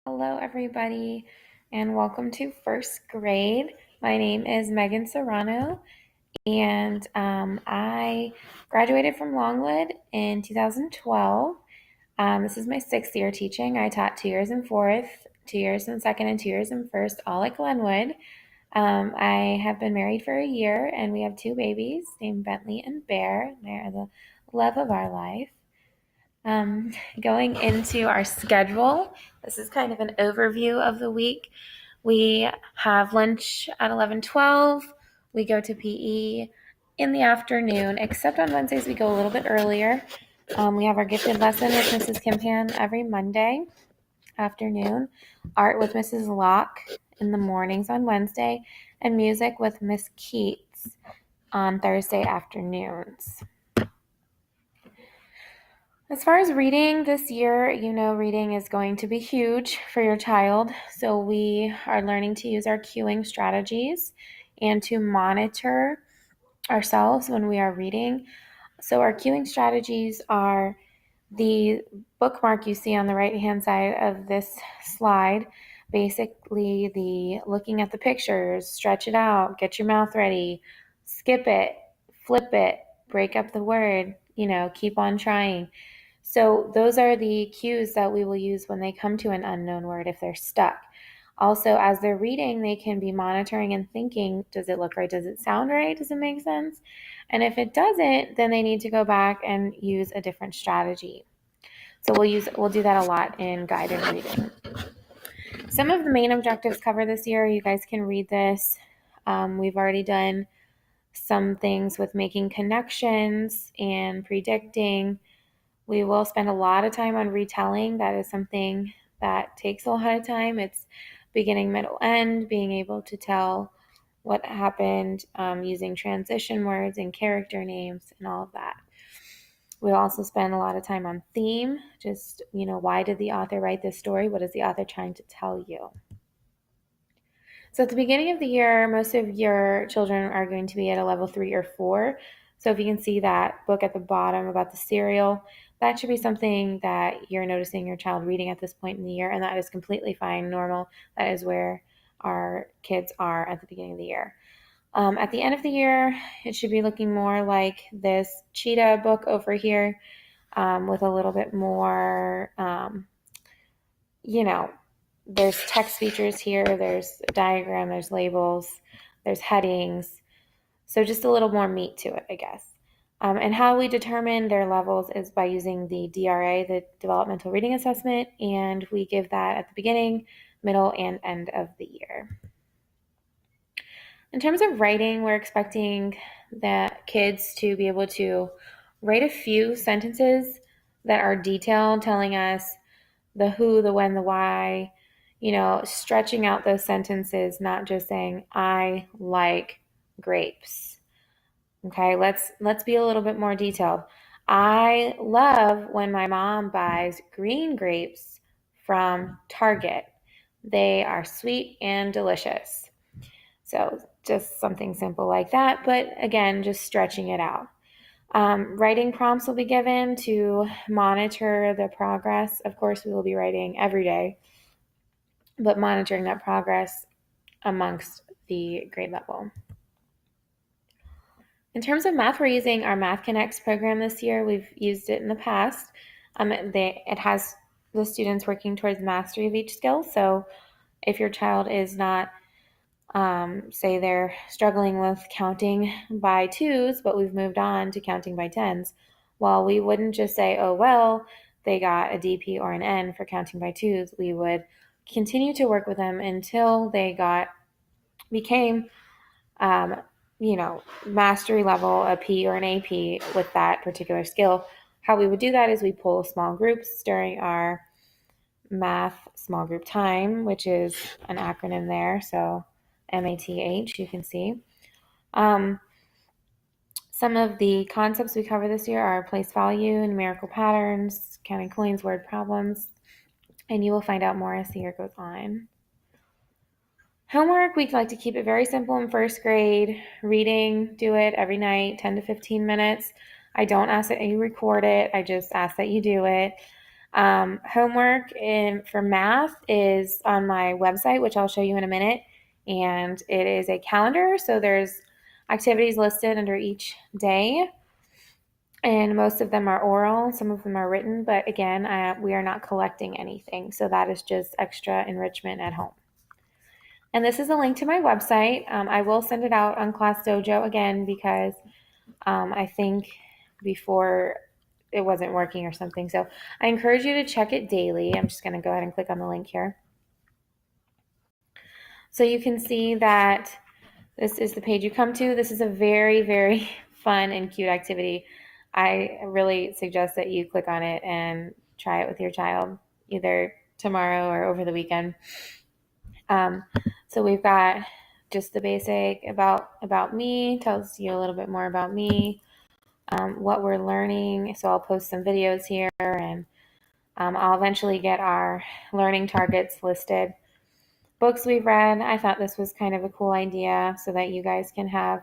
Hello, everybody, and welcome to first grade. My name is Megan Serrano, and I graduated from Longwood in 2012. This is my sixth year teaching. I taught 2 years in fourth, 2 years in second, and 2 years in first, all at Glenwood. I have been married for a year, and we have two babies named Bentley and Bear. They're the love of our life. Going into our schedule, this is kind of an overview of the week. We have lunch at 11:12. We go to PE in the afternoon, except on Wednesdays we go a little bit earlier. We have our gifted lesson with Mrs. Kimpan every Monday afternoon, art with Mrs. Locke in the mornings on Wednesday, and music with Miss Keats on Thursday afternoons. As far as reading this year, reading is going to be huge for your child. So we are learning to use our cueing strategies and to monitor ourselves when we are reading. So our cueing strategies are the bookmark you see on the right-hand side of this slide. Basically, the looking at the pictures, stretch it out, get your mouth ready, skip it, flip it, break up the word, keep on trying. So those are the cues that we will use when they come to an unknown word if they're stuck. Also, as they're reading, they can be monitoring and thinking, does it look right? Does it sound right? Does it make sense? And if it doesn't, then they need to go back and use a different strategy. So we'll do that a lot in guided reading. Some of the main objectives covered this year, you guys can read this. We've already done some things with making connections and predicting. We will spend a lot of time on retelling. That is something that takes a lot of time. It's beginning, middle, end, being able to tell what happened using transition words and character names and all of that. We'll also spend a lot of time on theme, just, why did the author write this story? What is the author trying to tell you? So at the beginning of the year, most of your children are going to be at a level 3 or 4. So if you can see that book at the bottom about the cereal, that should be something that you're noticing your child reading at this point in the year, and that is completely fine, normal. That is where our kids are at the beginning of the year. At the end of the year, it should be looking more like this cheetah book over here with a little bit more, there's text features here, there's a diagram, there's labels, there's headings. So just a little more meat to it, I guess. And how we determine their levels is by using the DRA, the Developmental Reading Assessment, and we give that at the beginning, middle, and end of the year. In terms of writing, we're expecting the kids to be able to write a few sentences that are detailed, telling us the who, the when, the why, stretching out those sentences, not just saying, I like grapes. Okay, let's be a little bit more detailed. I love when my mom buys green grapes from Target. They are sweet and delicious. So just something simple like that, but again, just stretching it out. Writing prompts will be given to monitor the progress. Of course, we will be writing every day, but monitoring that progress amongst the grade level. In terms of math, we're using our Math Connects program this year. We've used it in the past. It has the students working towards mastery of each skill. So if your child is not, say they're struggling with counting by twos, but we've moved on to counting by tens, well, we wouldn't just say, oh, well, they got a DP or an N for counting by twos. We would continue to work with them until they became mastery level, a P or an AP with that particular skill. How we would do that is we pull small groups during our math small group time, which is an acronym there. So MATH, you can see. Some of the concepts we cover this year are place value, numerical patterns, counting coins, word problems, and you will find out more as the year goes on. Homework, we like to keep it very simple in first grade. Reading, do it every night, 10 to 15 minutes. I don't ask that you record it. I just ask that you do it. Homework for math is on my website, which I'll show you in a minute. And it is a calendar, so there's activities listed under each day. And most of them are oral, some of them are written, but again, we are not collecting anything. So that is just extra enrichment at home. And this is a link to my website. I will send it out on Class Dojo again because I think before it wasn't working or something. So I encourage you to check it daily. I'm just going to go ahead and click on the link here. So you can see that this is the page you come to. This is a very, very fun and cute activity. I really suggest that you click on it and try it with your child either tomorrow or over the weekend. So we've got just the basic about me, tells you a little bit more about me, what we're learning. So I'll post some videos here, and I'll eventually get our learning targets listed. Books we've read. I thought this was kind of a cool idea so that you guys can have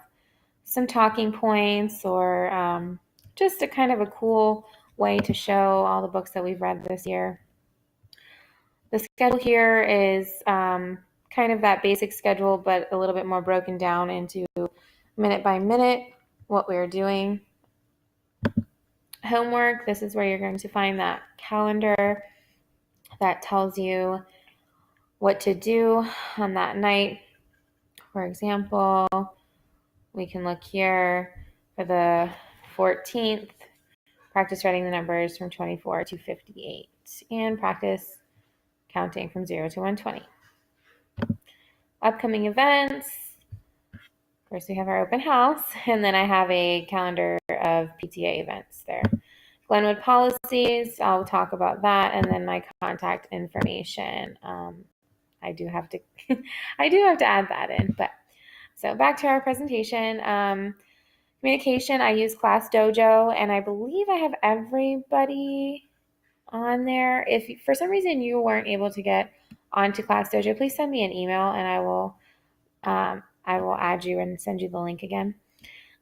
some talking points or just a kind of a cool way to show all the books that we've read this year. The schedule here is kind of that basic schedule, but a little bit more broken down into minute by minute what we're doing. Homework, this is where you're going to find that calendar that tells you what to do on that night. For example, we can look here for the 14th, practice writing the numbers from 24 to 58, and practice counting from 0 to 120. Upcoming events. First, we have our open house, and then I have a calendar of PTA events there. Glenwood policies, I'll talk about that, and then my contact information. I do have to add that in, but so back to our presentation. Communication, I use Class Dojo, and I believe I have everybody on there. If for some reason you weren't able to get onto Class Dojo, please send me an email, and I will add you and send you the link again.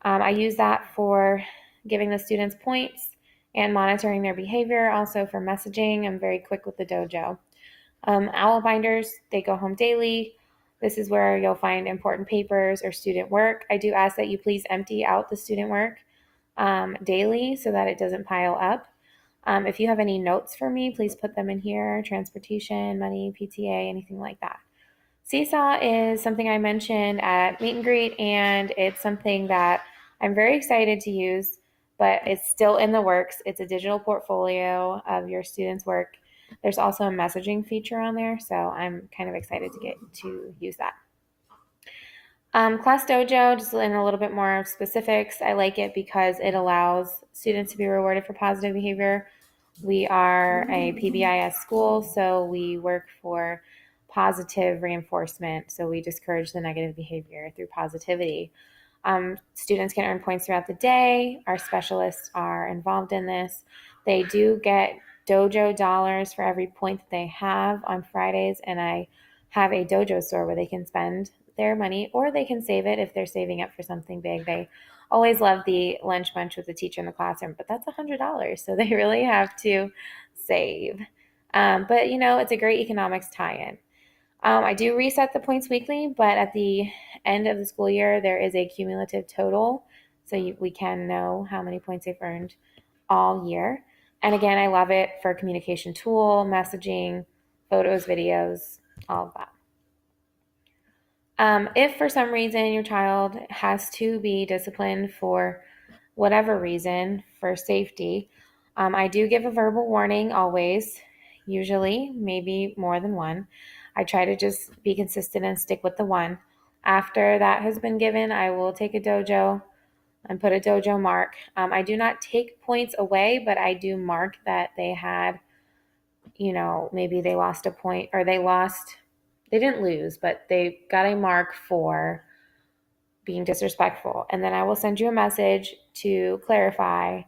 I use that for giving the students points and monitoring their behavior. Also for messaging, I'm very quick with the dojo. Owl binders, they go home daily. This is where you'll find important papers or student work. I do ask that you please empty out the student work daily so that it doesn't pile up. If you have any notes for me, please put them in here, transportation, money, PTA, anything like that. Seesaw is something I mentioned at meet and greet, and it's something that I'm very excited to use, but it's still in the works. It's a digital portfolio of your students' work. There's also a messaging feature on there, so I'm kind of excited to get to use that. Class Dojo, just in a little bit more specifics, I like it because it allows students to be rewarded for positive behavior. We are a PBIS school, so we work for positive reinforcement. So we discourage the negative behavior through positivity. Students can earn points throughout the day. Our specialists are involved in this. They do get dojo dollars for every point that they have on Fridays, and I have a dojo store where they can spend their money, or they can save it if they're saving up for something big. They always love the lunch bunch with the teacher in the classroom, but that's $100, so they really have to save. But it's a great economics tie-in. I do reset the points weekly, but at the end of the school year, there is a cumulative total, so we can know how many points they've earned all year. And again, I love it for communication tool, messaging, photos, videos, all of that. If for some reason your child has to be disciplined for whatever reason, for safety, I do give a verbal warning always, usually, maybe more than one. I try to just be consistent and stick with the one. After that has been given, I will take a dojo and put a dojo mark. I do not take points away, but I do mark that they had, maybe they lost a point, or they didn't lose, but they got a mark for being disrespectful. And then I will send you a message to clarify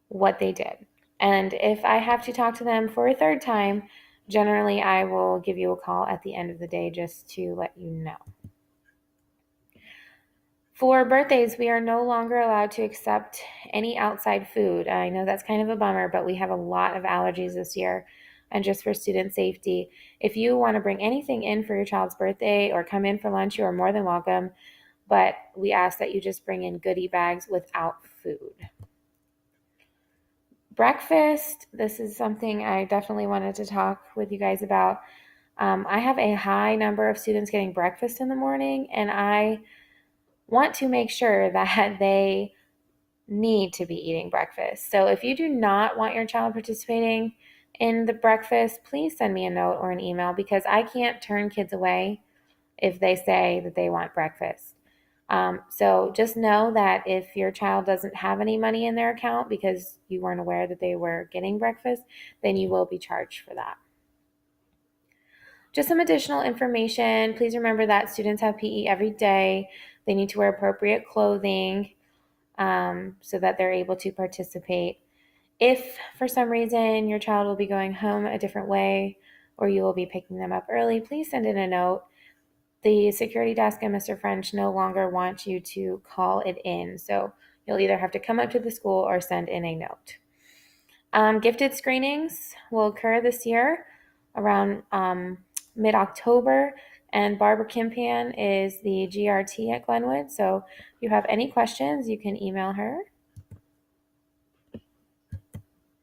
what they did. And if I have to talk to them for a third time, generally I will give you a call at the end of the day just to let you know. For birthdays, we are no longer allowed to accept any outside food. I know that's kind of a bummer, but we have a lot of allergies this year. And just for student safety, if you want to bring anything in for your child's birthday or come in for lunch, you are more than welcome. But we ask that you just bring in goodie bags without food. Breakfast, this is something I definitely wanted to talk with you guys about. I have a high number of students getting breakfast in the morning, and I want to make sure that they need to be eating breakfast. So if you do not want your child participating in the breakfast, please send me a note or an email, because I can't turn kids away if they say that they want breakfast. So just know that if your child doesn't have any money in their account because you weren't aware that they were getting breakfast, then you will be charged for that. Just some additional information. Please remember that students have PE every day. They need to wear appropriate clothing so that they're able to participate. If for some reason your child will be going home a different way or you will be picking them up early, please send in a note. The security desk and Mr. French no longer want you to call it in, so you'll either have to come up to the school or send in a note. Gifted screenings will occur this year around mid-October, and Barbara Kimpan is the GRT at Glenwood, so if you have any questions, you can email her.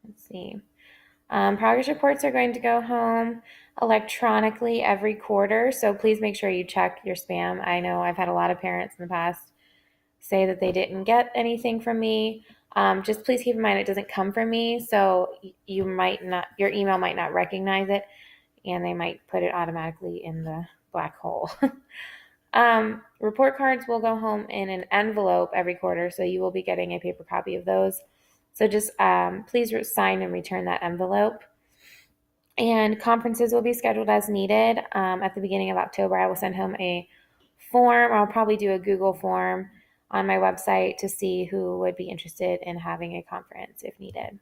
Let's see. Progress reports are going to go home electronically every quarter, so please make sure you check your spam. I know I've had a lot of parents in the past say that they didn't get anything from me. Just please keep in mind it doesn't come from me, so your email might not recognize it, and they might put it automatically in the black hole. Report cards will go home in an envelope every quarter, so you will be getting a paper copy of those. So just please sign and return that envelope. And conferences will be scheduled as needed. At the beginning of October, I will send home a form. I'll probably do a Google form on my website to see who would be interested in having a conference if needed.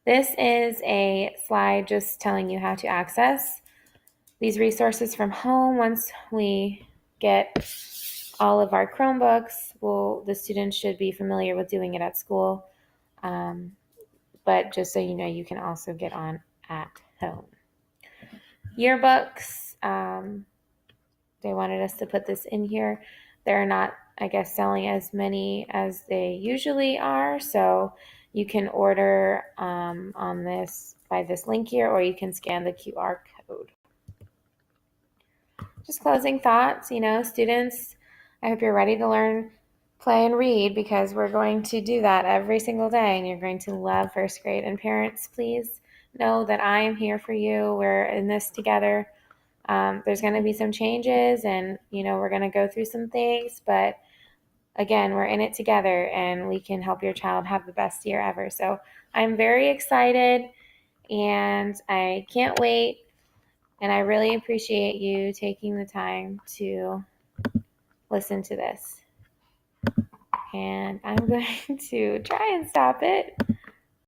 This is a slide just telling you how to access these resources from home. Once we get all of our Chromebooks, the students should be familiar with doing it at school. But just so you know, you can also get on at home. Yearbooks, they wanted us to put this in here. They're not, I guess, selling as many as they usually are, so you can order on this by this link here, or you can scan the QR code. Just closing thoughts, students, I hope you're ready to learn, play, and read, because we're going to do that every single day, and you're going to love first grade. And parents, please know that I am here for you. We're in this together. There's going to be some changes, and we're going to go through some things, but again, we're in it together, and we can help your child have the best year ever. So I'm very excited, and I can't wait, and I really appreciate you taking the time to listen to this. And I'm going to try and stop it.